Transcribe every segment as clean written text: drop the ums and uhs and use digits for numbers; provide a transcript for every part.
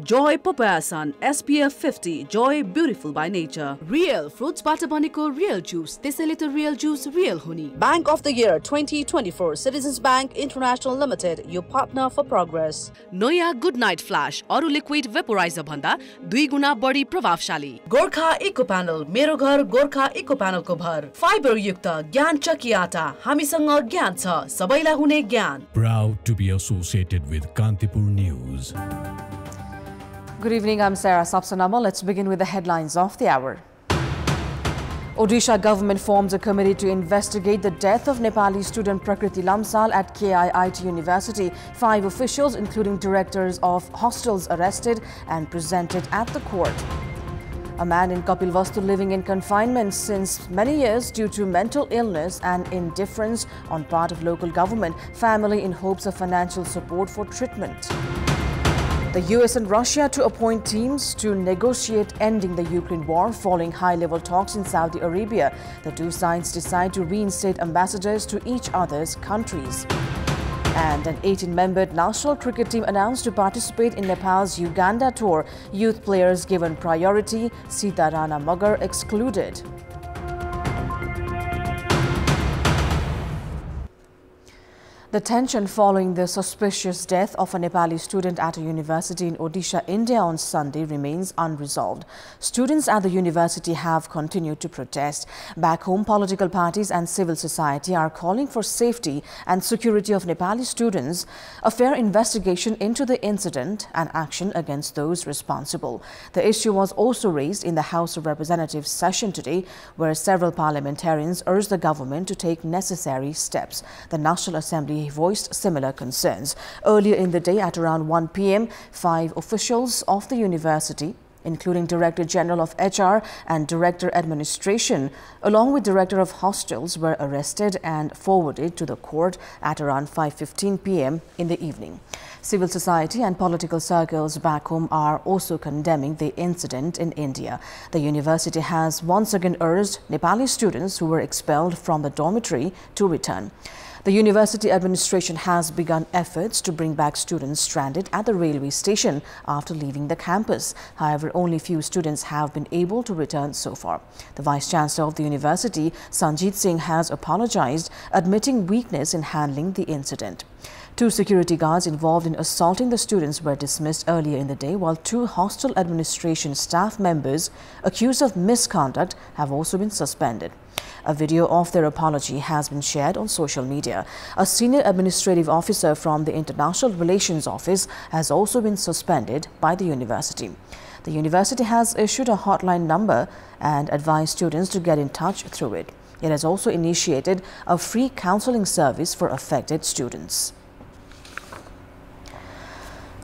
Joy Papaya Sun SPF 50. Joy beautiful by nature. Real fruits bata baneko real juice. त्यसैले त real juice real हुने. Bank of the Year 2024 Citizens Bank International Limited, your partner for progress. नयाँ Good Night Flash अरु liquid vaporiser भन्दा 2 गुना बढी प्रभावशाली. Gorkha eco panel, मेरो घर गोर्खा इको प्यानल को भर. फाइबर युक्त ज्ञान चक्की आटा, हामीसँग ज्ञान छ, सबैलाई हुने ज्ञान. Proud to be associated with Kantipur News. Good evening, I'm Sarah Sapsanama. Let's begin with the headlines of the hour. Odisha government forms a committee to investigate the death of Nepali student Prakriti Lamsal at KIIT University. 5 officials, including directors of hostels, arrested and presented at the court. A man in Kapilvastu living in confinement since many years due to mental illness and indifference on part of local government. Family in hopes of financial support for treatment. The US and Russia to appoint teams to negotiate ending the Ukraine war following high-level talks in Saudi Arabia. The two sides decide to reinstate ambassadors to each other's countries. And an 18-membered national cricket team announced to participate in Nepal's Uganda tour. Youth players given priority, Sita Rana Magar excluded. The tension following the suspicious death of a Nepali student at a university in Odisha, India on Sunday remains unresolved. Students at the university have continued to protest. Back home, political parties and civil society are calling for safety and security of Nepali students, a fair investigation into the incident and action against those responsible. The issue was also raised in the House of Representatives session today, where several parliamentarians urged the government to take necessary steps. The National Assembly voiced similar concerns. Earlier in the day at around 1 p.m., 5 officials of the university, including Director General of HR and Director Administration, along with Director of Hostels, were arrested and forwarded to the court at around 5:15 p.m. in the evening. Civil society and political circles back home are also condemning the incident in India. The university has once again urged Nepali students who were expelled from the dormitory to return. The university administration has begun efforts to bring back students stranded at the railway station after leaving the campus. However, only few students have been able to return so far. The Vice-Chancellor of the university, Sanjit Singh, has apologized, admitting weakness in handling the incident. 2 security guards involved in assaulting the students were dismissed earlier in the day, while 2 hostel administration staff members accused of misconduct have also been suspended. A video of their apology has been shared on social media. A senior administrative officer from the International Relations Office has also been suspended by the university. The university has issued a hotline number and advised students to get in touch through it. It has also initiated a free counseling service for affected students.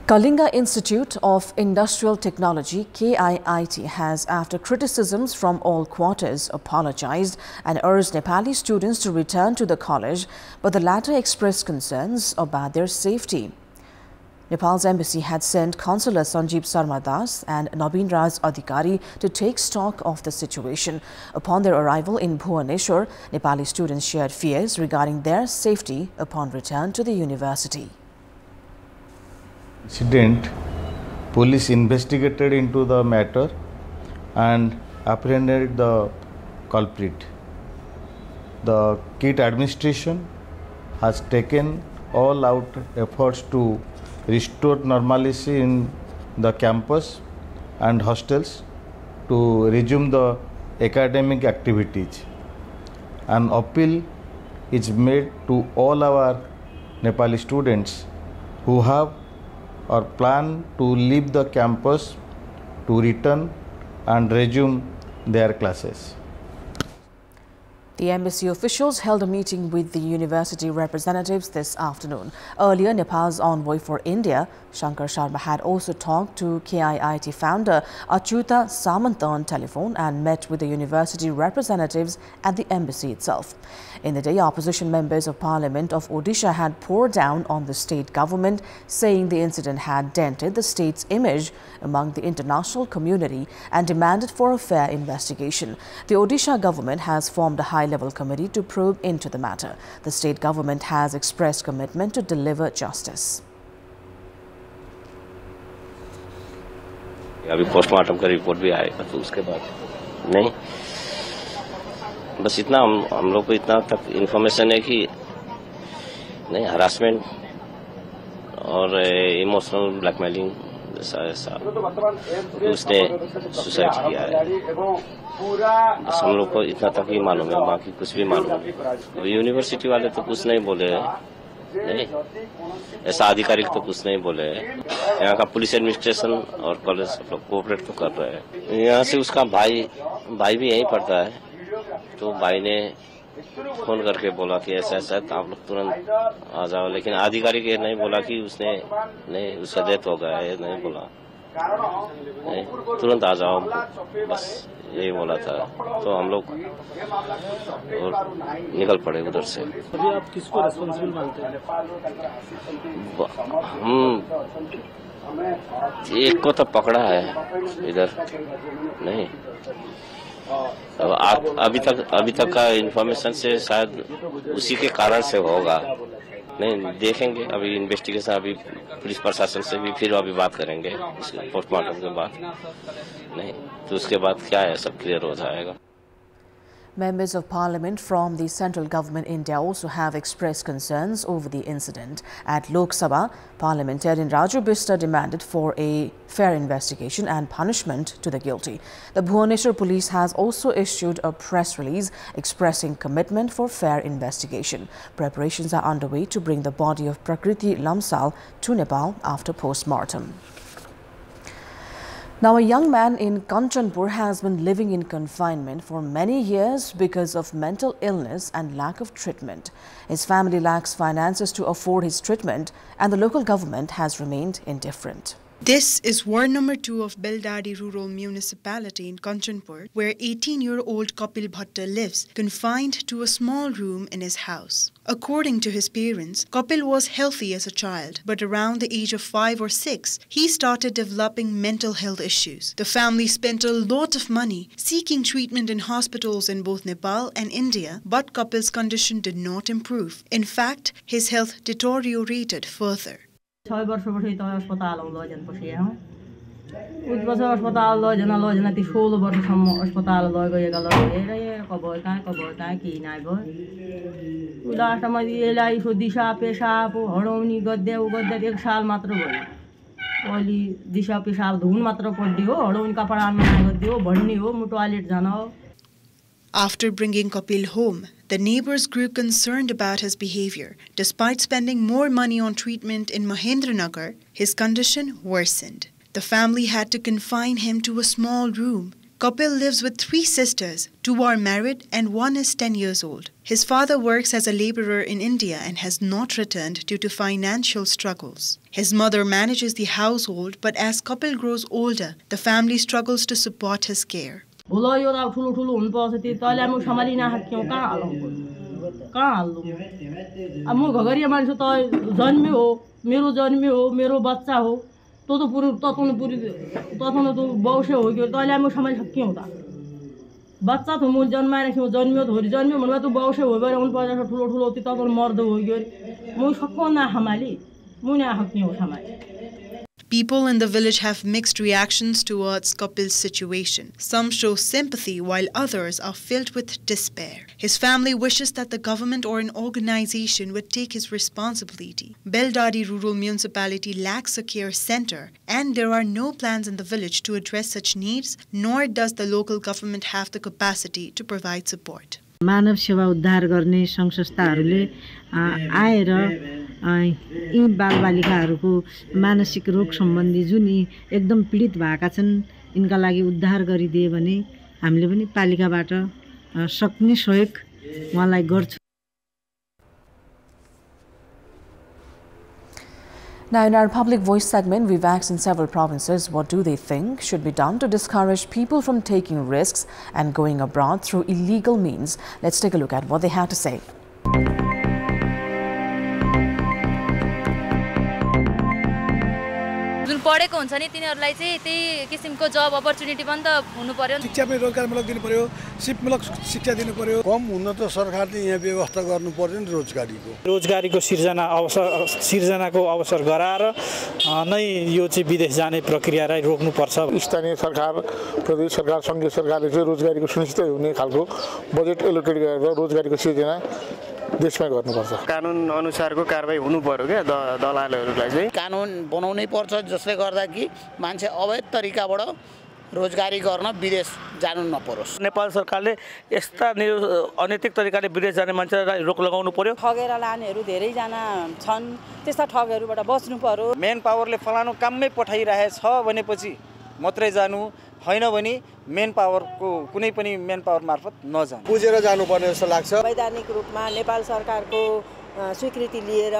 Kalinga Institute of Industrial Technology, KIIT, has, after criticisms from all quarters, apologized and urged Nepali students to return to the college, but the latter expressed concerns about their safety. Nepal's embassy had sent Consular Sanjeev Sarma Das and Nabin Raj Adhikari to take stock of the situation. Upon their arrival in Bhubaneswar, Nepali students shared fears regarding their safety upon return to the university. Incident, police investigated into the matter and apprehended the culprit. The KIIT administration has taken all out efforts to restore normalcy in the campus and hostels to resume the academic activities. An appeal is made to all our Nepali students who have or plan to leave the campus to return and resume their classes. The embassy officials held a meeting with the university representatives this afternoon. Earlier, Nepal's envoy for India, Shankar Sharma, had also talked to KIIT founder Achyuta Samanta on telephone and met with the university representatives at the embassy itself. In the day, opposition members of Parliament of Odisha had poured down on the state government, saying the incident had dented the state's image among the international community and demanded for a fair investigation. The Odisha government has formed a high-level committee to probe into the matter. The state government has expressed commitment to deliver justice. अभी postmortem का report भी आएगा तो उसके बाद नहीं, बस इतना हम लोग को इतना तक इन्फॉर्मेशन है कि नहीं, हरासमेंट और इमोशनल ब्लैकमेलिंग ऐसा उसने सुसाइड किया है। बस हम लोग को इतना तक ही मालूम है, बाकी कुछ भी मालूम है। यूनिवर्सिटी वाले तो कुछ नहीं बोले हैं, नहीं ऐसा आधिकारिक तो कुछ नहीं बोले हैं। यहाँ का पुलिस एडमिनिस्ट्रेशन और कॉलेज लोग कोऑपरेट तो कर रहे हैं। यहाँ से उसका भाई भी यहीं पढ़ता है, तो भाई ने फोन करके बोला कि ऐसा ऐसा है तो आप लोग तुरंत आ जाओ, लेकिन आधिकारिक ये नहीं बोला कि उसने नहीं उसका डेथ हो गया है, नहीं बोला नहीं तुरंत आ जाओ, बस यही बोला था। तो हम लोग निकल पड़े उधर से। अभी आप किसको रिस्पांसिबल मानते हैं? हम एक को तो पकड़ा है इधर, नहीं अभी तक का इन्फॉर्मेशन से शायद उसी के कारण से होगा, नहीं देखेंगे। अभी इन्वेस्टिगेशन, अभी पुलिस प्रशासन से भी फिर अभी बात करेंगे पोस्टमार्टम के बाद, नहीं तो उसके बाद क्या है सब क्लियर हो जाएगा। Members of Parliament from the central government India also have expressed concerns over the incident. At Lok Sabha, parliamentarian Raju Bista demanded for a fair investigation and punishment to the guilty. The Bhubaneswar police has also issued a press release expressing commitment for fair investigation. Preparations are underway to bring the body of Prakriti Lamsal to Nepal after post-mortem. Now, a young man in Kantipur has been living in confinement for many years because of mental illness and lack of treatment. His family lacks finances to afford his treatment, and the local government has remained indifferent. This is ward number 2 of Beldadi Rural Municipality in Kantipur, where 18-year-old Kapil Bhatta lives, confined to a small room in his house. According to his parents, Kapil was healthy as a child, but around the age of 5 or 6, he started developing mental health issues. The family spent a lot of money seeking treatment in hospitals in both Nepal and India, but Kapil's condition did not improve. In fact, his health deteriorated further. 6 वर्षपछि त अस्पताल लैजान पसिया उठपछि अस्पताल लैजान ती 16 वर्षसम्म अस्पताल लगेगा कबर कहाँ केही नाइ भयो। लास्टमा यसलाई सो दिशा पेसाब हडाउनी गद्या एक साल मात्र भयो। अहिले दिशा पेसाब धुन मात्र पड्डी हो, हडाउनी कपडामा गद्यो भन्ने हो, मु टॉयलेट जान हो। After bringing Kapil home, the neighbors grew concerned about his behavior. Despite spending more money on treatment in Mahendranagar, his condition worsened. The family had to confine him to a small room. Kapil lives with 3 sisters. 2 are married and 1 is 10 years old. His father works as a laborer in India and has not returned due to financial struggles. His mother manages the household, but as Kapil grows older, the family struggles to support his care. बोलो यो ठुलो ठुलो हुन पर्छ त्यो तले म सम्हालि नसक्यौ कहाँ हाल्नु अब म घगरिया मान्छे त जन्म्यो हो, मेरो बच्चा हो, तताउनु त बौसे हो कि तले म सम्हालि सक्यौ त बच्चा त म जन्माएर जन्म्यो थोरी जन्म्यो भन्दा त बौसे हो गएर उन पर्छ ठुलो ठुलो त्यो तताउनु मर्दो हो कि म सक्कौ न सम्हालि म न सक्यौ सम्हालि। People in the village have mixed reactions towards Kapil's situation. Some show sympathy while others are filled with despair. His family wishes that the government or an organization would take his responsibility. Beldadi Rural Municipality lacks a care center and there are no plans in the village to address such needs, nor does the local government have the capacity to provide support. मानव सेवा उद्धार गर्ने संस्थाहरूले आएर यी बालबालिकाहरूको मानसिक रोग सम्बन्धी जुन एकदम पीडित भएका छन् इनका लागि उद्धार गरिदिए भने हामीले पनि पालिकाबाट सक्ने सहयोग उहाँलाई गर्छौं। Now, in our public voice segment, we've asked in several provinces what do they think should be done to discourage people from taking risks and going abroad through illegal means. Let's take a look at what they had to say. पढेको हुन्छ नि तिनीहरुलाई चाहिँ त्यही किसिमको जब opportunity पनि त हुनु पर्यो शिक्षा पनि रोजगारमूलक दिनु पर्यो सिपमूलक शिक्षा दिनु पर्यो कम हुन त सरकारले यहाँ व्यवस्था गर्नु पर्यो नि रोजगारीको सिर्जनाको अवसर गराएर नै यो चाहिँ विदेश जाने प्रक्रियालाई रोक्नु पर्छ स्थानीय सरकार प्रदेश सरकार संघीय सरकारले चाहिँ रोजगारीको सुनिश्चित हुने खालको बजेट एलोकेट गरेर रोजगारीको सिर्जना देशमा गर्नुपर्छ कानुन अनुसारको कारबाही हुनु पर्यो के दलालहरुलाई चाहिँ कानुन बनाउनै पर्छ जसले गर्दा कि मान्छे अवैध तरिकाबाट रोजगारी गर्न विदेश जानु नपरोस् नेपाल सरकारले यस्ता अनैतिक तरिकाले विदेश जाने मान्छेलाई रोक लगाउनु पर्यो ठगेर लानेहरु धेरै जना छन् त्यस्ता ठगहरुबाट बच्नु पर्यो मेन पावरले फलानु काममै पठाइरहेछ भनेपछि मात्रै जानु हैन भने मेन पावरको कुनै पनि मेन पावर मार्फत नजानु बुझेर जानुपर्ने जस्तो लाग्छ वैधानिक रूपमा नेपाल सरकारको स्वीकृति लिएर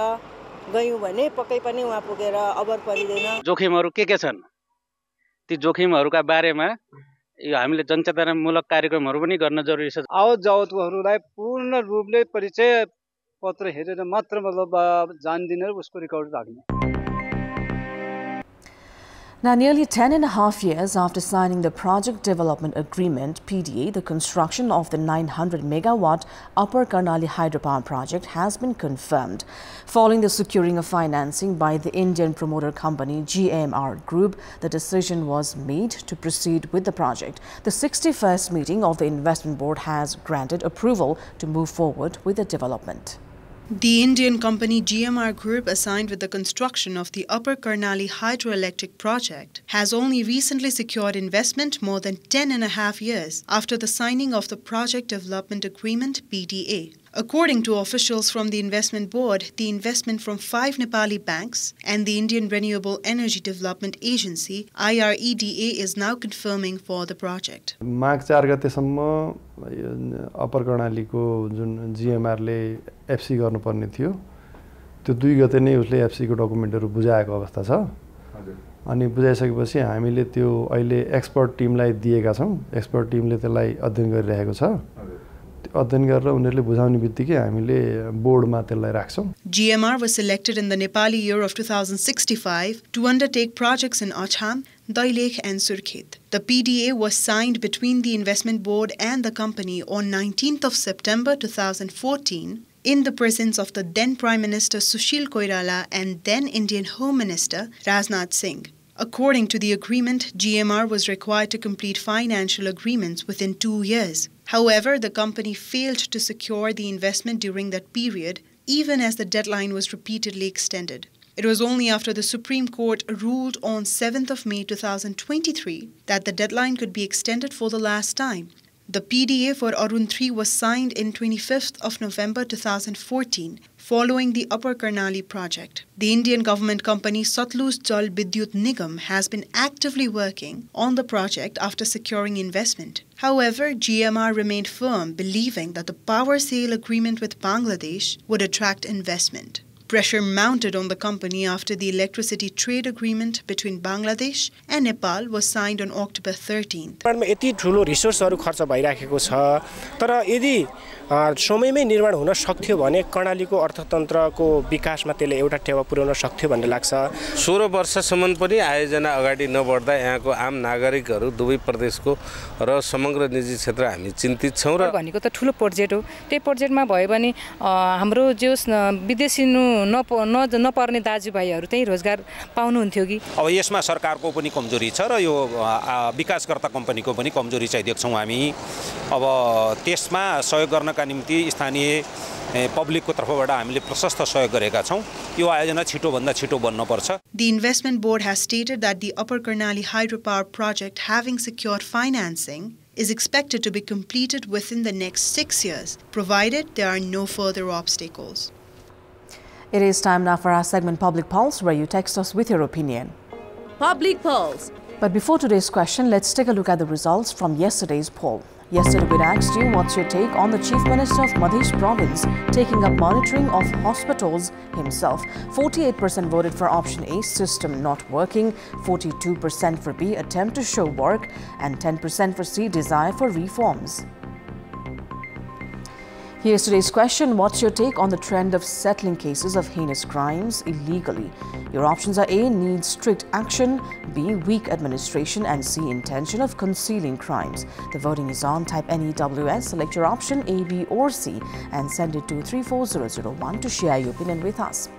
गयौं भने पक्कै पनि उहाँ पुगेर अबर परिदैन जोखिमहरु के छन् ती जोखिमहरुका बारेमा यो हामीले जनचेतनामूलक कार्यक्रमहरु पनि गर्न जरुरी छ आवत जावतहरुलाई पूर्ण रूपले परिचय पत्र हेरेर मात्र मतलब जान्दिन उसको रेकर्ड राख्ने Now, nearly 10.5 years after signing the Project Development Agreement, PDA, the construction of the 900-megawatt Upper Karnali hydropower project has been confirmed. Following the securing of financing by the Indian promoter company GMR Group, the decision was made to proceed with the project. The 61st meeting of the Investment Board has granted approval to move forward with the development. The Indian company GMR Group, assigned with the construction of the Upper Karnali hydroelectric project, has only recently secured investment more than 10.5 years after the signing of the Project Development Agreement (PDA). According to officials from the Investment Board, the investment from 5 Nepali banks and the Indian Renewable Energy Development Agency (IREDA) is now confirming for the project. मार्च 4 गतेसम्म अपर कर्णालीको जुन GMR ले FC गर्नुपर्ने थियो त्यो 2 गते नै उसले FC को डकुमेन्टहरु बुझाएको अवस्था छ अनि बुझाइसकेपछि हामीले त्यो अहिले एक्सपर्ट टिमलाई दिएका छौं एक्सपर्ट टिमले त्यसलाई अध्ययन गरिरहेको छ अध्ययन गरेर उनीहरुले बुझाउने बित्तिकै हामीले बोर्डमा त्यसलाई राख्छौं GMR was selected in the Nepali year of 2065 to undertake projects in Acham, Dailekh and Surkhet. The PDA was signed between the Investment Board and the company on 19th of September 2014 in the presence of the then Prime Minister Sushil Koirala and then Indian Home Minister Rajnath Singh. According to the agreement, GMR was required to complete financial agreements within 2 years. However, the company failed to secure the investment during that period, even as the deadline was repeatedly extended. It was only after the Supreme Court ruled on 7th of May 2023 that the deadline could be extended for the last time. The PDA for Arun 3 was signed in 25th of November 2014 following the Upper Karnali project. The Indian government company Satluj Jal Vidyut Nigam has been actively working on the project after securing investment. However, GMR remained firm, believing that the power sale agreement with Bangladesh would attract investment. Pressure mounted on the company after the electricity trade agreement between Bangladesh and Nepal was signed on October 13th. यति ठूलो रिसोर्सहरु खर्च भइराखेको छ तर यदि समयमै निर्माण हुन सक्थ्यो भने कर्णालीको अर्थतन्त्रको विकासमा त्यसले एउटा टेवा पुर्याउन सक्थ्यो भन्ने लाग्छ 16 वर्षसम्म पनि आयोजना अगाडि नबढ्दा यहाँको आम नागरिकहरु दुवै प्रदेशको र समग्र निजी क्षेत्र हामी चिन्तित छौं र भनेको त ठूलो प्रोजेक्ट हो त्यो प्रोजेक्टमा भयो भने हाम्रो जो विदेशी नपर्ने दाजुभाइहरु चाहिँ रोजगार पाउनुहुन्थ्यो कि अब यसमा सरकारको पनि कमजोरी छ र यो विकासकर्ता कम्पनीको पनि कमजोरी चाहिँ देख्छौं हामी अब त्यसमा सहयोग गर्नका निम्ति स्थानीय पब्लिकको तर्फबाट हामीले प्रशस्त सहयोग गरेका छौं यो आयोजना छिटो भन्दा छिटो बन्न पर्छ. The Investment Board has stated that the Upper Karnali hydropower project, having secured financing, is expected to be completed within the next 6 years, provided there are no further obstacles. It is time now for our segment Public Pulse, where you text us with your opinion. Public Pulse. But before today's question, let's take a look at the results from yesterday's poll. Yesterday we asked you what's your take on the Chief Minister of Madhya Province taking up monitoring of hospitals himself. 48% voted for option A, system not working, 42% for B, attempt to show work, and 10% for C, desire for reforms. Here's today's question. What's your take on the trend of settling cases of heinous crimes illegally? Your options are A. Needs strict action, B. Weak administration, and C. Intention of concealing crimes. The voting is on. Type NEWS, select your option A, B or C and send it to 34001 to share your opinion with us.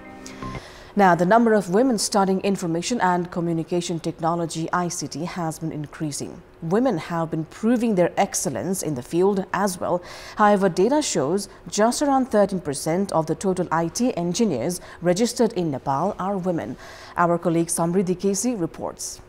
Now, the number of women studying information and communication technology (ICT) has been increasing. Women have been proving their excellence in the field as well. However, data shows just around 13% of the total IT engineers registered in Nepal are women. Our colleague Samriddhi Kesi reports.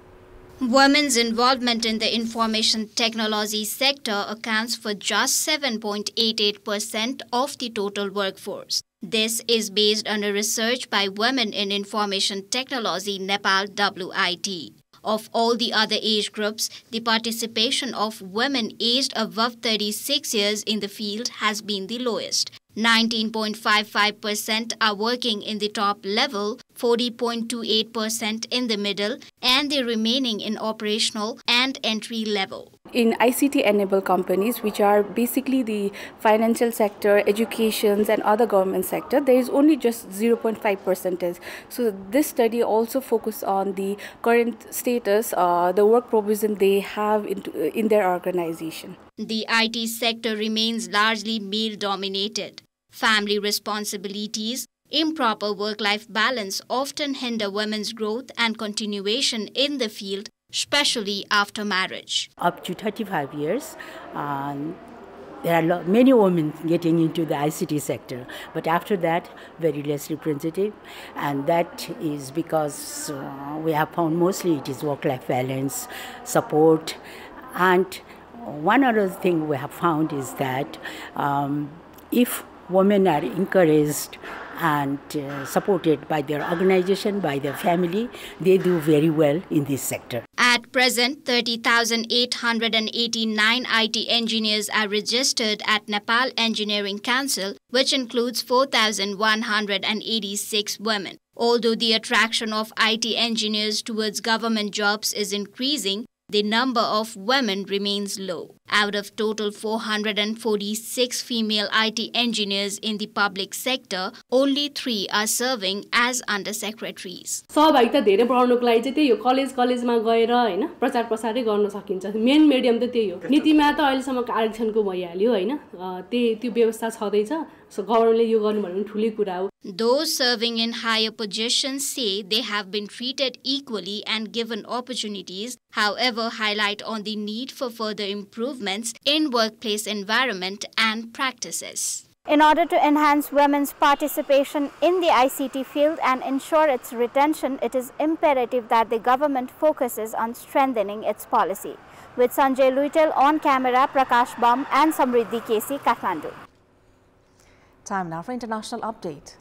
Women's involvement in the information technology sector accounts for just 7.88% of the total workforce. This is based on a research by Women in Information Technology Nepal WIT. Of all the other age groups, the participation of women aged above 36 years in the field has been the lowest. 19.55% are working in the top level, 40.28% in the middle, and the remaining in operational and entry level. In ICT-enabled companies, which are basically the financial sector, education, and other government sector, there is only just 0.5%. So this study also focuses on the current status, the work provision they have in their organization. The IT sector remains largely male-dominated. Family responsibilities, improper work-life balance often hinder women's growth and continuation in the field, especially after marriage. Up to 35 years, there are many women getting into the ICT sector, but after that, very less representative, and that is because we have found mostly it is work-life balance, support, and one other thing we have found is that if women are encouraged and supported by their organization, by their family, they do very well in this sector. At present, 30,889 IT engineers are registered at Nepal Engineering Council, which includes 4,186 women. Although the attraction of IT engineers towards government jobs is increasing, the number of women remains low. Out of total 446 female IT engineers in the public sector, only 3 are serving as undersecretaries. सहभागिता धेरै बढाउनको लागि चाहिँ त्यही हो कलेजमा गएर हैन प्रचार प्रसारै गर्न सकिन्छ मेन मिडियम त त्यही हो नीतिमा त अहिले सम्म आरक्षणको भइहाल्यो हैन त्यो व्यवस्था छदैछ सो गभर्नमेन्टले यो गर्नु भन्नु ठूलै कुरा हो. Those serving in higher positions say they have been treated equally and given opportunities, however highlight on the need for further improvements in workplace environment and practices. In order to enhance women's participation in the ICT field and ensure its retention, it is imperative that the government focuses on strengthening its policy. With Sanjay Luitel on camera, Prakash Bam and Samriddhi Kesi, Kathmandu. Time now for international update.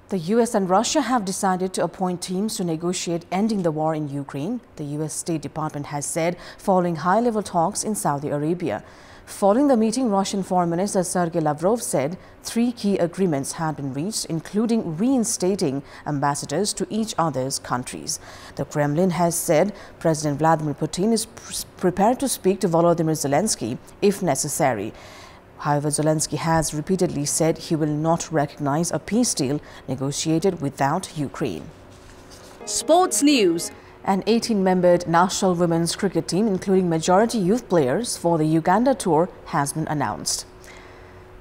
The US and Russia have decided to appoint teams to negotiate ending the war in Ukraine, the US State Department has said, following high-level talks in Saudi Arabia. Following the meeting, Russian Foreign Minister Sergei Lavrov said 3 key agreements had been reached, including reinstating ambassadors to each other's countries. The Kremlin has said President Vladimir Putin is prepared to speak to Volodymyr Zelensky if necessary. However, Zelensky has repeatedly said he will not recognize a peace deal negotiated without Ukraine. Sports news. An 18-membered national women's cricket team, including majority youth players for the Uganda tour, has been announced.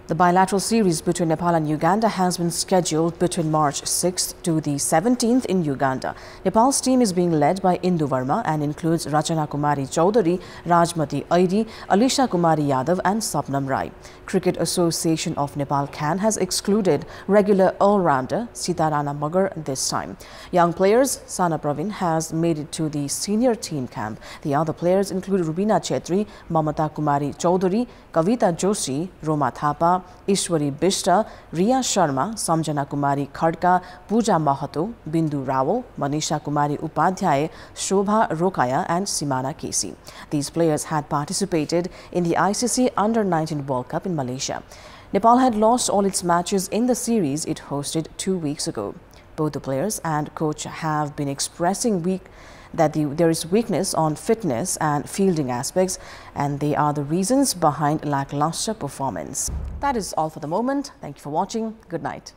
The bilateral series between Nepal and Uganda has been scheduled between March 6th to the 17th in Uganda. Nepal's team is being led by Indu Verma and includes Rachana Kumari Chaudhary, Rajmati Aidi, Alisha Kumari Yadav and Sapnam Rai. Cricket Association of Nepal CAN has excluded regular all-rounder Sitarana Magar this time. Young players Sana Pravin has made it to the senior team camp. The other players include Rubina Chetri, Mamata Kumari Chaudhary, Kavita Joshi, Roma Thapa, Ishwari Bishta, Riya Sharma, Samjana Kumari Khadka, Pooja Mahato, Bindu Rawal, Manisha Kumari Upadhyay, Shobha Rokaya and Simana Kesi. These players had participated in the ICC Under-19 World Cup in Malaysia. Nepal had lost all its matches in the series it hosted 2 weeks ago. Both the players and coach have been expressing that there is weakness on fitness and fielding aspects, and they are the reasons behind lackluster performance. That is all for the moment. Thank you for watching. Good night.